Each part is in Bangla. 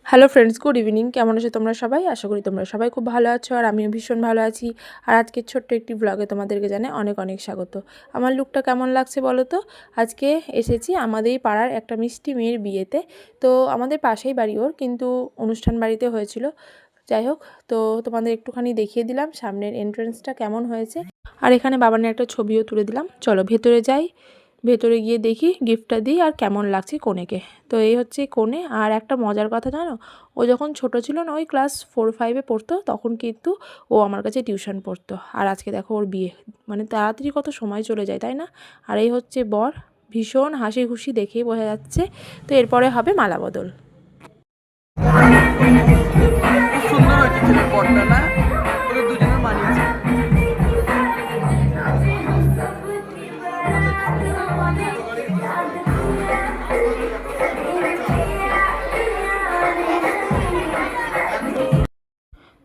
Hello friends, good evening. কেমন আছো তোমরা সবাই? আশা করি তোমরা সবাই খুব ভালো আছো, আর আমিও ভীষণ ভালো আছি। আর আজকের ছোট্ট একটি ব্লগে তোমাদেরকে জানাই অনেক অনেক স্বাগত। আমার লুকটা কেমন লাগছে বলো তো? আজকে এসেছি আমাদেরই পাড়ার একটা মিষ্টি মেয়ের বিয়েতে। তো আমাদের পাশেই বাড়ি ওর, কিন্তু অনুষ্ঠান বাড়িতে হয়েছিল। যাই হোক, তো তোমাদের একটুখানি দেখিয়ে দিলাম সামনের এন্ট্রেন্সটা কেমন হয়েছে, আর এখানে বাবানের একটা ছবিও তুলে দিলাম। চলো ভেতরে যাই, ভেতরে গিয়ে দেখি গিফটটা দিই আর কেমন লাগছে কনেকে। তো এই হচ্ছে কনে। আর একটা মজার কথা জানো, ও যখন ছোট ছিল না, ওই ক্লাস 4-5-এ পড়তো, তখন কিন্তু ও আমার কাছে টিউশন পড়তো। আর আজকে দেখো ওর বিয়ে, মানে তাড়াতাড়ি কত সময় চলে যায়, তাই না? আর এই হচ্ছে বর, ভীষণ হাসি খুশি দেখেই বোঝা যাচ্ছে। তো এরপরে হবে মালা বদল। সুন্দর হয়েছে ছেলের পরটা না, ওদের দুজনের মানিয়েছে।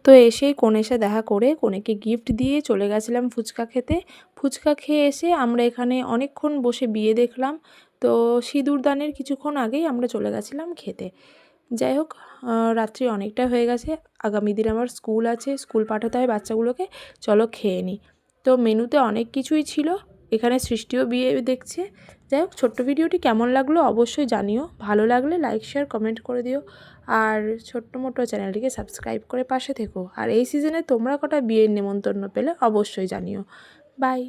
তো এসেই কনের সাথে দেখা করে কনেকে গিফট দিয়ে চলে গেছিলাম ফুচকা খেতে। ফুচকা খেয়ে এসে আমরা এখানে অনেকক্ষণ বসে বিয়ে দেখলাম। তো সিঁদুরদানের কিছুক্ষণ আগেই আমরা চলে গেছিলাম খেতে। যাই হোক, রাত্রি অনেকটা হয়ে গেছে, আগামী দিন আমার স্কুল আছে, স্কুল পাঠাতে হয় বাচ্চাগুলোকে। চলো খেয়ে নিই। তো মেনুতে অনেক কিছুই ছিল, এখানে সৃষ্টিও বিয়ে দেখছে। যাই হোক, ছোট্ট ভিডিওটি কেমন লাগলো অবশ্যই জানিও, ভালো লাগলে লাইক শেয়ার কমেন্ট করে দিও, আর ছোট্ট মোটো চ্যানেলটিকে সাবস্ক্রাইব করে পাশে থেকো। আর এই সিজনে তোমরা কটা বিয়ের নেমন্তন্ন পেলে অবশ্যই জানিও। বাই।